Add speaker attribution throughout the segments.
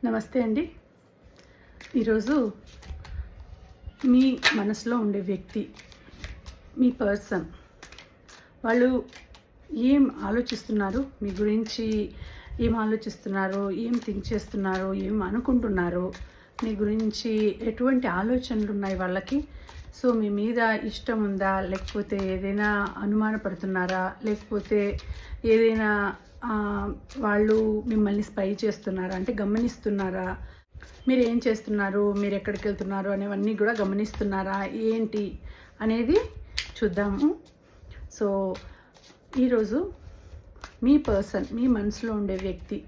Speaker 1: నమస్తే అండి. ఈరోజు మీ మనసులో ఉండే వ్యక్తి, మీ పర్సన్, వాళ్ళు ఏం ఆలోచిస్తున్నారు, మీ గురించి ఏం ఆలోచిస్తున్నారు, ఏం థింక్ చేస్తున్నారు, ఏం అనుకుంటున్నారు, మీ గురించి ఎటువంటి ఆలోచనలు ఉన్నాయి వాళ్ళకి. సో మీ మీద ఇష్టం ఉందా, లేకపోతే ఏదైనా అనుమానపడుతున్నారా, లేకపోతే ఏదైనా వాళ్ళు మిమ్మల్ని స్పై చేస్తున్నారా, అంటే గమనిస్తున్నారా, మీరు ఏం చేస్తున్నారు, మీరు ఎక్కడికి వెళ్తున్నారు అనేవన్నీ కూడా గమనిస్తున్నారా ఏంటి అనేది చూద్దాము. సో ఈరోజు మీ పర్సన్, మీ మనసులో ఉండే వ్యక్తి,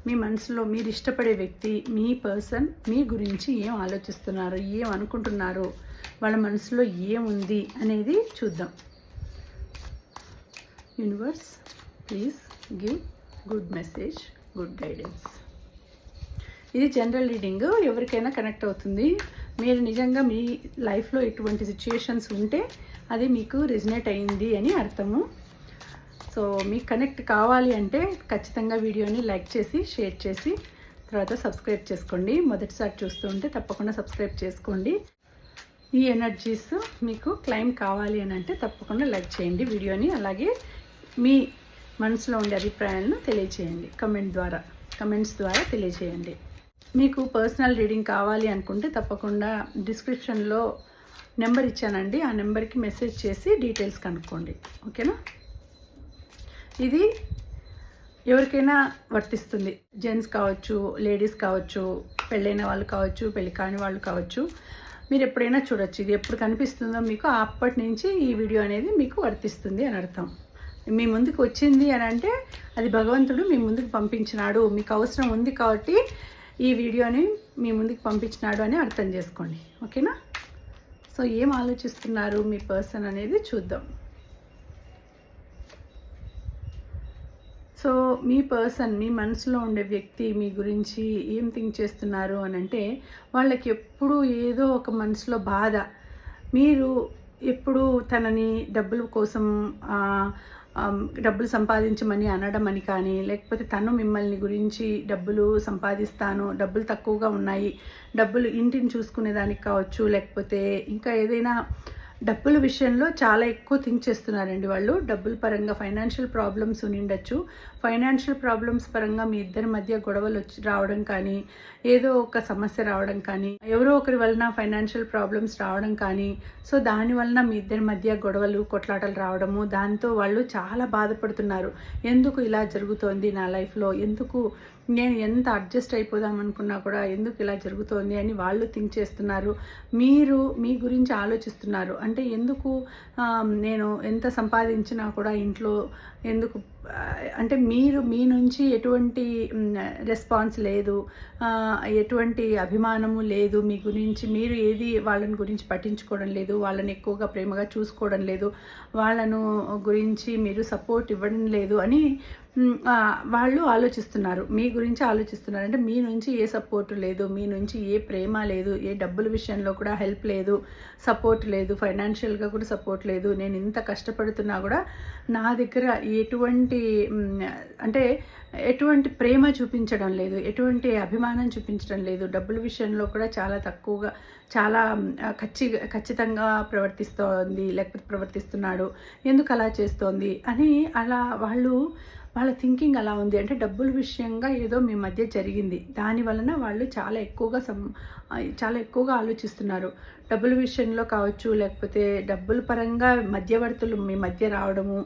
Speaker 1: మీ మనసులో మీరు ఇష్టపడే వ్యక్తి, మీ పర్సన్ మీ గురించి ఏం ఆలోచిస్తున్నారు, ఏం అనుకుంటున్నారు, వాళ్ళ మనసులో ఏముంది అనేది చూద్దాం. Universe, please give good message, good guidance. ఇది జనరల్ రీడింగ్, ఎవరికైనా కనెక్ట్ అవుతుంది. మీరు నిజంగా మీ లైఫ్లో ఎటువంటి సిచ్యుయేషన్స్ ఉంటే అది మీకు రెజినేట్ అయింది అని అర్థము. సో మీకు కనెక్ట్ కావాలి అంటే ఖచ్చితంగా వీడియోని లైక్ చేసి, షేర్ చేసి, తర్వాత సబ్స్క్రైబ్ చేసుకోండి. మొదటిసారి చూస్తూ ఉంటే తప్పకుండా సబ్స్క్రైబ్ చేసుకోండి. ఈ ఎనర్జీస్ మీకు క్లైమ్ కావాలి అని అంటే తప్పకుండా లైక్ చేయండి వీడియోని. అలాగే మీ మనసులో ఉండే అభిప్రాయాలను తెలియచేయండి కమెంట్స్ ద్వారా తెలియచేయండి. మీకు పర్సనల్ రీడింగ్ కావాలి అనుకుంటే తప్పకుండా డిస్క్రిప్షన్లో నెంబర్ ఇచ్చానండి, ఆ నెంబర్కి మెసేజ్ చేసి డీటెయిల్స్ కనుక్కోండి. ఓకేనా? ఇది ఎవరికైనా వర్తిస్తుంది. జెంట్స్ కావచ్చు, లేడీస్ కావచ్చు, పెళ్ళైన వాళ్ళు కావచ్చు, పెళ్ళి కాని వాళ్ళు కావచ్చు. మీరు ఎప్పుడైనా చూడొచ్చు. ఇది ఎప్పుడు కనిపిస్తుందో మీకు అప్పటి నుంచి ఈ వీడియో అనేది మీకు వర్తిస్తుంది అని అర్థం. మీ ముందుకు వచ్చింది అని అంటే అది భగవంతుడు మీ ముందుకు పంపించినాడు, మీకు అవసరం ఉంది కాబట్టి ఈ వీడియోని మీ ముందుకు పంపించినాడు అని అర్థం చేసుకోండి. ఓకేనా? సో ఏం ఆలోచిస్తున్నారు మీ పర్సన్ అనేది చూద్దాం. సో మీ పర్సన్, మీ మనసులో ఉండే వ్యక్తి మీ గురించి ఏం థింక్ చేస్తున్నారు అని అంటే వాళ్ళకి ఎప్పుడు ఏదో ఒక మనసులో బాధ. మీరు ఎప్పుడు తనని డబ్బుల కోసం డబ్బులు సంపాదించమని అనడం అని కానీ, లేకపోతే తను మిమ్మల్ని గురించి డబ్బులు సంపాదిస్తాను, డబ్బులు తక్కువగా ఉన్నాయి, డబ్బులు ఇంటిని చూసుకునేదానికి కావచ్చు, లేకపోతే ఇంకా ఏదైనా డబ్బుల విషయంలో చాలా ఎక్కువ థింక్ చేస్తున్నారండి వాళ్ళు. డబ్బుల పరంగా ఫైనాన్షియల్ ప్రాబ్లమ్స్ ఉండిండొచ్చు. ఫైనాన్షియల్ ప్రాబ్లమ్స్ పరంగా మీ ఇద్దరి మధ్య గొడవలు రావడం కానీ, ఏదో ఒక సమస్య రావడం కానీ, ఎవరో ఒకరి వలన ఫైనాన్షియల్ ప్రాబ్లమ్స్ రావడం కానీ, సో దాని వలన మీ ఇద్దరి మధ్య గొడవలు, కొట్లాటలు రావడము, దాంతో వాళ్ళు చాలా బాధపడుతున్నారు. ఎందుకు ఇలా జరుగుతోంది నా లైఫ్లో, ఎందుకు నేను ఎంత అడ్జస్ట్ అయిపోదాం అనుకున్నా కూడా ఎందుకు ఇలా జరుగుతోంది అని వాళ్ళు థింక్ చేస్తున్నారు. మీరు మీ గురించి ఆలోచిస్తున్నారు. అంటే ఎందుకు నేను ఎంత సంపాదించినా కూడా ఇంట్లో ఎందుకు, అంటే మీరు మీ నుంచి ఎటువంటి రెస్పాన్స్ లేదు, ఎటువంటి అభిమానము లేదు మీ గురించి. మీరు ఏది వాళ్ళని గురించి పట్టించుకోవడం లేదు, వాళ్ళని ఎక్కువగా ప్రేమగా చూసుకోవడం లేదు, వాళ్ళను గురించి మీరు సపోర్ట్ ఇవ్వడం లేదు అని వాళ్ళు ఆలోచిస్తున్నారు. మీ గురించి ఆలోచిస్తున్నారు. అంటే మీ నుంచి ఏ సపోర్టు లేదు, మీ నుంచి ఏ ప్రేమ లేదు, ఏ డబ్బుల విషయంలో కూడా హెల్ప్ లేదు, సపోర్ట్ లేదు, ఫైనాన్షియల్గా కూడా సపోర్ట్ లేదు. నేను ఇంత కష్టపడుతున్నా కూడా నా దగ్గర ఎటువంటి ప్రేమ చూపించడం లేదు, ఎటువంటి అభిమానం చూపించడం లేదు, డబ్బుల విషయంలో కూడా చాలా తక్కువగా, చాలా ఖచ్చితంగా ప్రవర్తిస్తోంది, లేకపోతే ప్రవర్తిస్తున్నాడు, ఎందుకు అలా చేస్తోంది అని అలా వాళ్ళ థింకింగ్ అలా ఉంది. అంటే డబ్బుల విషయంగా ఏదో మీ మధ్య జరిగింది, దాని వలన వాళ్ళు చాలా ఎక్కువగా ఆలోచిస్తున్నారు. డబ్బుల విషయంలో కావచ్చు, లేకపోతే డబ్బుల పరంగా మధ్యవర్తులు మీ మధ్య రావడము,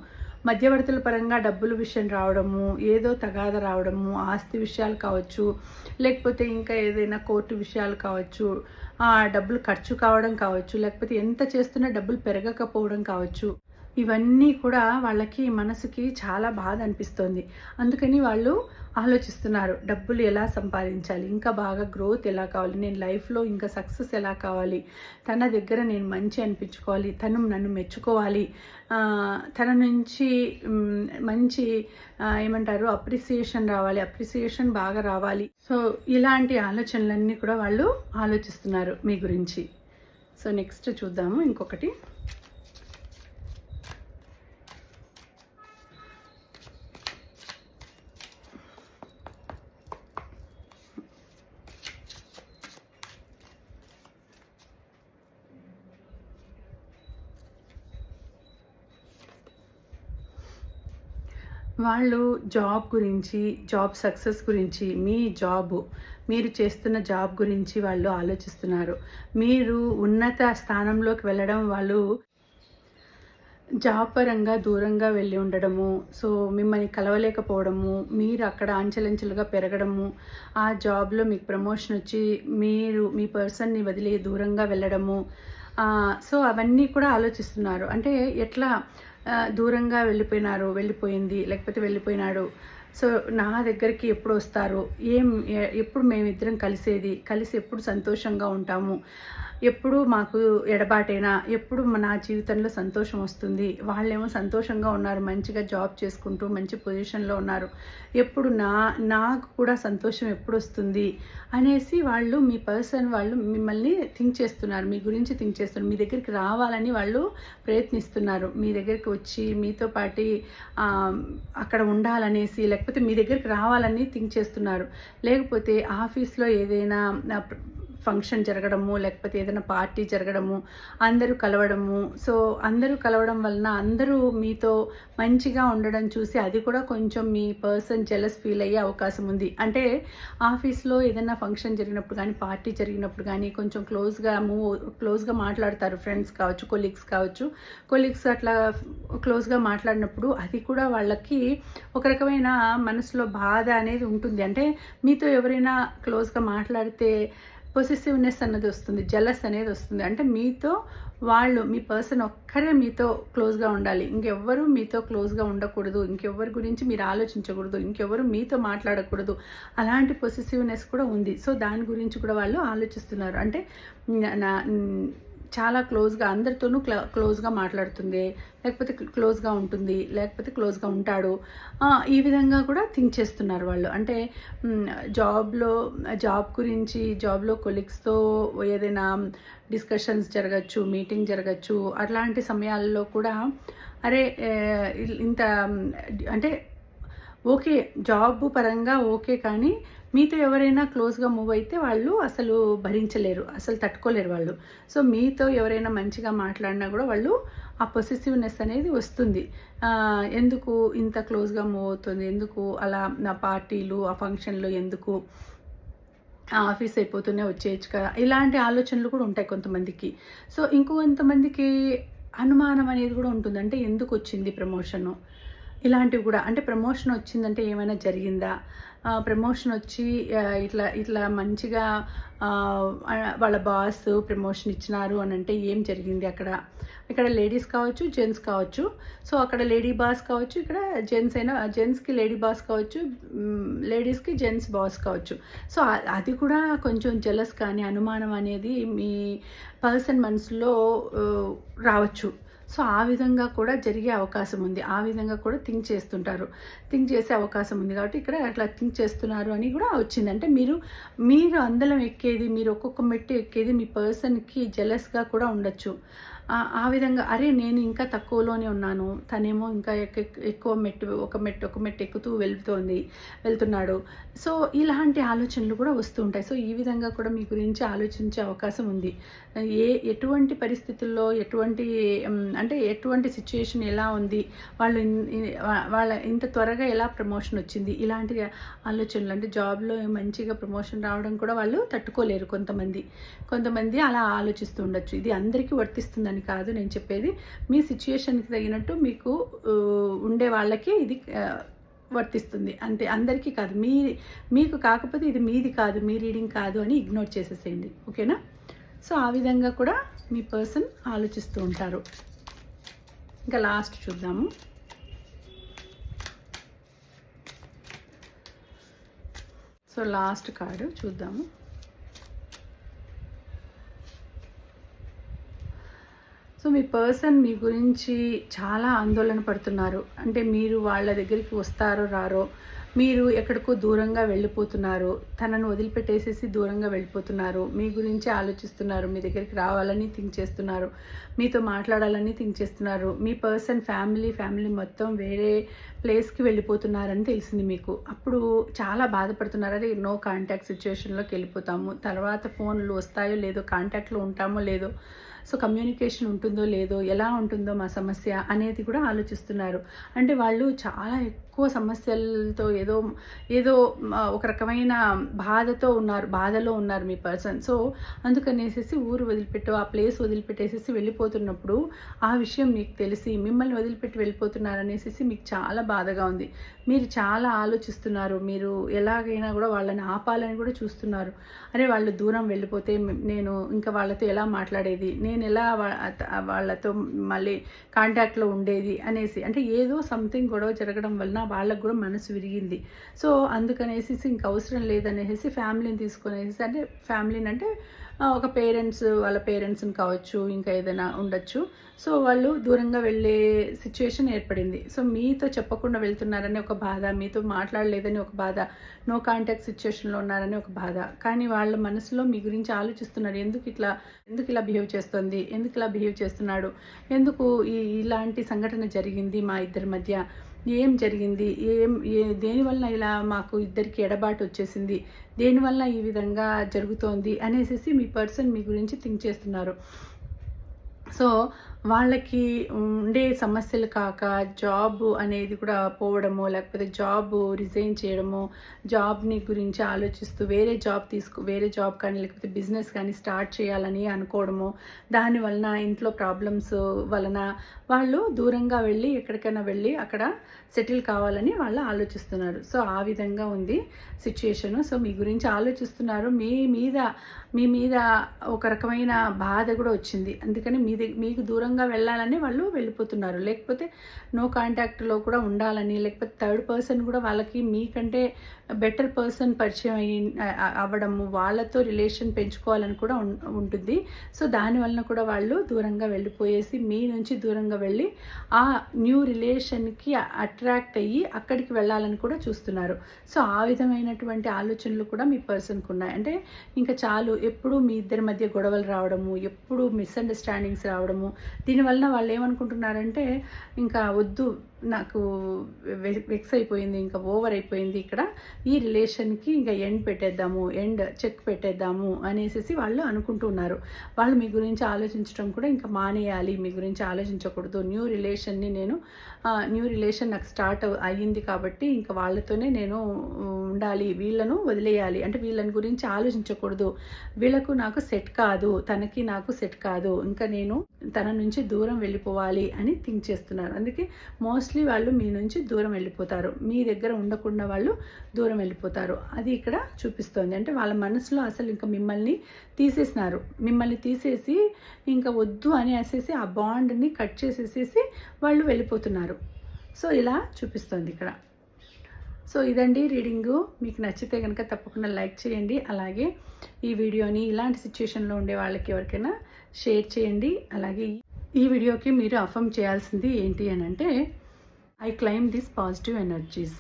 Speaker 1: మధ్యవర్తుల పరంగా డబ్బుల విషయం రావడము, ఏదో తగాద రావడము, ఆస్తి విషయాలు కావచ్చు, లేకపోతే ఇంకా ఏదైనా కోర్టు విషయాలు కావచ్చు, డబ్బులు ఖర్చు కావడం కావచ్చు, లేకపోతే ఎంత చేస్తున్నా డబ్బులు పెరగకపోవడం కావచ్చు. ఇవన్నీ కూడా వాళ్ళకి మనసుకి చాలా బాధ అనిపిస్తుంది. అందుకని వాళ్ళు ఆలోచిస్తున్నారు, డబ్బులు ఎలా సంపాదించాలి, ఇంకా బాగా గ్రోత్ ఎలా కావాలి, నేను లైఫ్లో ఇంకా సక్సెస్ ఎలా కావాలి, తన దగ్గర నేను మంచి అనిపించుకోవాలి, తను నన్ను మెచ్చుకోవాలి, తన నుంచి మంచి ఏమంటారు అప్రిసియేషన్ రావాలి, అప్రిసియేషన్ బాగా రావాలి. సో ఇలాంటి ఆలోచనలన్నీ కూడా వాళ్ళు ఆలోచిస్తున్నారు మీ గురించి. సో నెక్స్ట్ చూద్దాము ఇంకొకటి. వాళ్ళు జాబ్ గురించి, జాబ్ సక్సెస్ గురించి, మీరు చేస్తున్న జాబ్ గురించి వాళ్ళు ఆలోచిస్తున్నారు. మీరు ఉన్నత స్థానంలోకి వెళ్ళడం వాళ్ళు జాబ్ పరంగా దూరంగా వెళ్ళి ఉండడము, సో మిమ్మల్ని కలవలేకపోవడము, మీరు అక్కడ అంచెలంచెలుగా పెరగడము, ఆ జాబ్‌లో మీకు ప్రమోషన్ వచ్చి మీరు మీ పర్సన్‌ని వదిలి దూరంగా వెళ్ళడము, సో అవన్నీ కూడా ఆలోచిస్తున్నారు. అంటే ఎట్లా దూరంగా వెళ్ళిపోయింది, లేకపోతే వెళ్ళిపోయినాడు. సో నా దగ్గరికి ఎప్పుడొస్తారు? ఎప్పుడు మేమిద్దరం కలిసి ఎప్పుడు సంతోషంగా ఉంటాము? ఎప్పుడు మాకు ఎడబాటేనా? ఎప్పుడు నా జీవితంలో సంతోషం వస్తుంది? వాళ్ళేమో సంతోషంగా ఉన్నారు. మంచిగా జాబ్ చేసుకుంటూ మంచి పొజిషన్‌లో ఉన్నారు. ఎప్పుడు నాకు కూడా సంతోషం ఎప్పుడొస్తుంది? అనేసి మీ పర్సన్ వాళ్ళు మిమ్మల్ని థింక్ చేస్తున్నారు. మీ గురించి థింక్ చేస్తున్నారు. మీ దగ్గరికి రావాలని వాళ్ళు ప్రయత్నిస్తున్నారు. మీ దగ్గరికి వచ్చి మీతో పాటి అక్కడ ఉండాలనేసి, లేకపోతే మీ దగ్గరికి రావాలని థింక్ చేస్తున్నారు. లేకపోతే ఆఫీస్‌లో ఏదైనా ఫంక్షన్ జరగడము, లేకపోతే ఏదైనా పార్టీ జరగడము, అందరూ కలవడము. సో అందరూ కలవడం వలన అందరూ మీతో మంచిగా ఉండడం చూసి అది కూడా కొంచెం మీ పర్సన్ జెలస్ ఫీల్ అయ్యే అవకాశం ఉంది. అంటే ఆఫీస్లో ఏదైనా ఫంక్షన్ జరిగినప్పుడు కానీ, పార్టీ జరిగినప్పుడు కానీ కొంచెం క్లోజ్గా మాట్లాడతారు. ఫ్రెండ్స్ కావచ్చు, కొలీగ్స్ అట్లా క్లోజ్గా మాట్లాడినప్పుడు అది కూడా వాళ్ళకి ఒక రకమైన మనసులో బాధ అనేది ఉంటుంది. అంటే మీతో ఎవరైనా క్లోజ్గా మాట్లాడితే పొసెసివ్నెస్ అన్నది వస్తుంది, జెలస్ అనేది వస్తుంది. అంటే మీ పర్సన్ ఒక్కరే మీతో క్లోజ్గా ఉండాలి, ఇంకెవ్వరూ మీతో క్లోజ్గా ఉండకూడదు, ఇంకెవ్వరి గురించి మీరు ఆలోచించకూడదు, ఇంకెవ్వరు మీతో మాట్లాడకూడదు, అలాంటి పొసెసివ్నెస్ కూడా ఉంది. సో దాని గురించి కూడా వాళ్ళు ఆలోచిస్తున్నారు. అంటే చాలా క్లోజ్గా అందరితోనూ క్లోజ్గా మాట్లాడుతుంది, లేకపోతే క్లోజ్గా ఉంటుంది, లేకపోతే క్లోజ్గా ఉంటాడు, ఈ విధంగా కూడా థింక్ చేస్తున్నారు వాళ్ళు. అంటే జాబ్ గురించి, జాబ్లో కొలీగ్స్తో ఏదైనా డిస్కషన్స్ జరగచ్చు, మీటింగ్ జరగచ్చు. అట్లాంటి సమయాల్లో కూడా అరే ఇంత అంటే ఓకే, జాబ్ పరంగా ఓకే, కానీ మీతో ఎవరైనా క్లోజ్గా మూవ్ అయితే వాళ్ళు అసలు భరించలేరు, అసలు తట్టుకోలేరు వాళ్ళు. సో మీతో ఎవరైనా మంచిగా మాట్లాడినా కూడా వాళ్ళు ఆ పొసెసివ్నెస్ అనేది వస్తుంది. ఎందుకు ఇంత క్లోజ్గా మూవ్ అవుతుంది, ఎందుకు అలా నా పార్టీలు, ఆ ఫంక్షన్లు ఎందుకు, ఆఫీస్ అయిపోతూనే వచ్చేయచ్చు కదా, ఇలాంటి ఆలోచనలు కూడా ఉంటాయి కొంతమందికి. సో ఇంకొంతమందికి అనుమానం అనేది కూడా ఉంటుంది. అంటే ఎందుకు వచ్చింది ప్రమోషను, ఇలాంటివి కూడా. అంటే ప్రమోషన్ వచ్చిందంటే ఏమైనా జరిగిందా, ప్రమోషన్ వచ్చి ఇట్లా మంచిగా వాళ్ళ బాస్ ప్రమోషన్ ఇచ్చినారు అని అంటే ఏం జరిగింది ఇక్కడ లేడీస్ కావచ్చు, జెంట్స్ కావచ్చు. సో అక్కడ లేడీ బాస్ కావచ్చు, ఇక్కడ జెంట్స్కి లేడీ బాస్ కావచ్చు, లేడీస్కి జెంట్స్ బాస్ కావచ్చు. సో అది కూడా కొంచెం జెలస్ కానీ అనుమానం అనేది మీ పర్సన్ మనసులో రావచ్చు. సో ఆ విధంగా కూడా జరిగే అవకాశం ఉంది, ఆ విధంగా కూడా థింక్ చేసే అవకాశం ఉంది. కాబట్టి ఇక్కడ అట్లా థింక్ చేస్తున్నారు అని కూడా వచ్చింది. అంటే మీరు అందలం ఎక్కేది, మీరు ఒక్కొక్క మెట్టు ఎక్కేది మీ పర్సన్కి జెలస్గా కూడా ఉండొచ్చు. ఆ విధంగా అరే నేను ఇంకా తక్కువలోనే ఉన్నాను, తనేమో ఇంకా ఎక్కువ ఒక మెట్టు ఎక్కుతూ వెళ్తున్నాడు. సో ఇలాంటి ఆలోచనలు కూడా వస్తూ ఉంటాయి. సో ఈ విధంగా కూడా మీ గురించి ఆలోచించే అవకాశం ఉంది. ఎటువంటి పరిస్థితుల్లో ఎటువంటి సిచ్యుయేషన్ ఎలా ఉంది, వాళ్ళ ఇంత త్వరగా ఎలా ప్రమోషన్ వచ్చింది, ఇలాంటి ఆలోచనలు. అంటే జాబ్లో మంచిగా ప్రమోషన్ రావడం కూడా వాళ్ళు తట్టుకోలేరు కొంతమంది అలా ఆలోచిస్తూ ఉండొచ్చు. ఇది అందరికీ వర్తిస్తుందని కాదు నేను చెప్పేది, మీ సిచ్యుయేషన్కి తగినట్టు మీకు ఉండే వాళ్ళకి ఇది వర్తిస్తుంది అంతే, అందరికీ కాదు. మీకు కాకపోతే ఇది మీది కాదు, మీ రీడింగ్ కాదు అని ఇగ్నోర్ చేసేసేయండి, ఓకేనా. సో ఆ విధంగా కూడా మీ పర్సన్ ఆలోచిస్తూ ఉంటారు. ఇంకా లాస్ట్ చూద్దాము. సో లాస్ట్ కార్డు చూద్దాము. సో మీ పర్సన్ మీ గురించి చాలా ఆందోళన పడుతున్నారు. అంటే మీరు వాళ్ళ దగ్గరికి వస్తారో రారో, మీరు ఎక్కడికో దూరంగా వెళ్ళిపోతున్నారు, తనను వదిలిపెట్టేసేసి దూరంగా వెళ్ళిపోతున్నారు, మీ గురించి ఆలోచిస్తున్నారు, మీ దగ్గరికి రావాలని థింక్ చేస్తున్నారు, మీతో మాట్లాడాలని థింక్ చేస్తున్నారు. మీ పర్సన్ ఫ్యామిలీ మొత్తం వేరే ప్లేస్కి వెళ్ళిపోతున్నారని తెలిసింది మీకు. అప్పుడు చాలా బాధపడుతున్నారు. అరే నో కాంటాక్ట్ సిచ్యువేషన్లోకి వెళ్ళిపోతాము, తర్వాత ఫోన్లు వస్తాయో లేదో, కాంటాక్ట్లో ఉంటామో లేదో, సో కమ్యూనికేషన్ ఉంటుందో లేదో, ఎలా ఉంటుందో మా సమస్య అనేది కూడా ఆలోచిస్తున్నారు. అంటే వాళ్ళు చాలా ఎక్కువ సమస్యలతో ఏదో ఏదో ఒక రకమైన బాధలో ఉన్నారు మీ పర్సన్. సో అందుకనేసి ఊరు వదిలిపెట్టు, ఆ ప్లేస్ వదిలిపెట్టేసేసి వెళ్ళిపోతున్నప్పుడు ఆ విషయం మీకు తెలిసి మిమ్మల్ని వదిలిపెట్టి వెళ్ళిపోతున్నారనేసి మీకు చాలా బాధగా ఉంది. మీరు చాలా ఆలోచిస్తున్నారు. మీరు ఎలాగైనా కూడా వాళ్ళని ఆపాలని కూడా చూస్తున్నారు. అరే వాళ్ళు దూరం వెళ్ళిపోతే నేను ఇంకా వాళ్ళతో ఎలా మాట్లాడేది, నేను ఎలా వాళ్ళతో మళ్ళీ కాంటాక్ట్లో ఉండేది అనేసి, అంటే ఏదో సంథింగ్ గొడవ జరగడం వలన వాళ్ళకు కూడా మనసు విరిగింది. సో అందుకనేసి ఇంక అవసరం లేదనేసి ఫ్యామిలీని తీసుకునేసి, అంటే ఫ్యామిలీని అంటే ఒక వాళ్ళ పేరెంట్స్ని కావచ్చు, ఇంకా ఏదైనా ఉండొచ్చు. సో వాళ్ళు దూరంగా వెళ్ళే సిచ్యువేషన్ ఏర్పడింది. సో మీతో చెప్పకుండా వెళ్తున్నారని ఒక బాధ, మీతో మాట్లాడలేదని ఒక బాధ, నో కాంటాక్ట్ సిచ్యువేషన్లో ఉన్నారని ఒక బాధ. కానీ వాళ్ళ మనసులో మీ గురించి ఆలోచిస్తున్నారు. ఎందుకు ఇలా బిహేవ్ చేస్తుంది, ఎందుకు ఇలా బిహేవ్ చేస్తున్నాడు, ఎందుకు ఇలాంటి సంఘటన జరిగింది మా ఇద్దరి మధ్య, ఏం జరిగింది, దేనివల్ల ఇలా మాకు ఇద్దరికి ఎడబాటు వచ్చేసింది, దేనివల్ల ఈ విధంగా జరుగుతోంది అనేసి మీ పర్సన్ మీ గురించి థింక్ చేస్తున్నారు. సో వాళ్ళకి ఉండే సమస్యలు కాక జాబ్ అనేది కూడా పోవడము, లేకపోతే జాబ్ రిజైన్ చేయడము, జాబ్ని గురించి ఆలోచిస్తూ వేరే జాబ్ కానీ లేకపోతే బిజినెస్ కానీ స్టార్ట్ చేయాలని అనుకోవడము, దాని వలన ఇంట్లో ప్రాబ్లమ్స్ వలన వాళ్ళు దూరంగా వెళ్ళి ఎక్కడికైనా వెళ్ళి అక్కడ సెటిల్ కావాలని వాళ్ళు ఆలోచిస్తున్నారు. సో ఆ విధంగా ఉంది సిచ్యుయేషను. సో మీ గురించి ఆలోచిస్తున్నారు. మీ మీద ఒక రకమైన బాధ కూడా వచ్చింది. అందుకని మీకు దూరంగా వెళ్ళాలని వాళ్ళు వెళ్ళిపోతున్నారు. లేకపోతే నో కాంటాక్ట్లో కూడా ఉండాలని, లేకపోతే థర్డ్ పర్సన్ కూడా వాళ్ళకి మీకంటే బెటర్ పర్సన్ పరిచయం అవ్వడము, వాళ్ళతో రిలేషన్ పెంచుకోవాలని కూడా ఉంటుంది. సో దానివల్ల కూడా వాళ్ళు దూరంగా వెళ్ళిపోయేసి మీ నుంచి దూరంగా వెళ్ళి ఆ న్యూ రిలేషన్కి అట్రాక్ట్ అయ్యి అక్కడికి వెళ్ళాలని కూడా చూస్తున్నారు. సో ఆ విధమైనటువంటి ఆలోచనలు కూడా మీ పర్సన్కి ఉన్నాయి. అంటే ఇంకా చాలు, ఎప్పుడు మీ ఇద్దరి మధ్య గొడవలు రావడము, ఎప్పుడు మిస్అండర్స్టాండింగ్స్ రావడము, దీనివల్ల వాళ్ళు ఏమనుకుంటున్నారంటే ఇంకా వద్దు, నాకు వెక్స్ అయిపోయింది, ఇంకా ఓవర్ అయిపోయింది, ఇక్కడ ఈ రిలేషన్కి ఇంకా చెక్ పెట్టేద్దాము అనేసి వాళ్ళు అనుకుంటున్నారు. వాళ్ళు మీ గురించి ఆలోచించడం కూడా ఇంకా మానేయాలి, మీ గురించి ఆలోచించకూడదు, న్యూ రిలేషన్ నాకు స్టార్ట్ అయ్యింది కాబట్టి ఇంకా వాళ్ళతోనే నేను ఉండాలి, వీళ్ళను వదిలేయాలి, అంటే వీళ్ళని గురించి ఆలోచించకూడదు, వీళ్ళకు నాకు సెట్ కాదు, తనకి నాకు సెట్ కాదు, ఇంకా నేను తన నుంచి దూరం వెళ్ళిపోవాలి అని థింక్ చేస్తున్నారు. అందుకే మోస్ట్లీ వాళ్ళు మీ నుంచి దూరం వెళ్ళిపోతారు, మీ దగ్గర ఉండకుండా వాళ్ళు దూరం వెళ్ళిపోతారు. అది ఇక్కడ చూపిస్తోంది. అంటే వాళ్ళ మనసులో అసలు ఇంకా మిమ్మల్ని తీసేసి ఇంకా వద్దు అని అనేసి ఆ బాండ్ని కట్ చేసేసేసి వాళ్ళు వెళ్ళిపోతున్నారు. సో ఇలా చూపిస్తోంది ఇక్కడ. సో ఇదండి రీడింగు. మీకు నచ్చితే కనుక తప్పకుండా లైక్ చేయండి. అలాగే ఈ వీడియోని ఇలాంటి సిచ్యుయేషన్లో ఉండే వాళ్ళకి ఎవరికైనా షేర్ చేయండి. అలాగే ఈ వీడియోకి మీరు అఫర్మ్ చేయాల్సింది ఏంటి అని అంటే, I claim this positive energies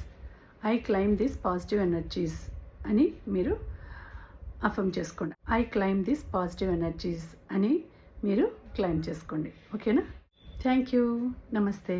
Speaker 1: అని మీరు అఫర్మ్ చేసుకోండి. I claim this positive energies అని మీరు క్లైమ్ చేసుకోండి. ఓకేనా? Thank you. నమస్తే.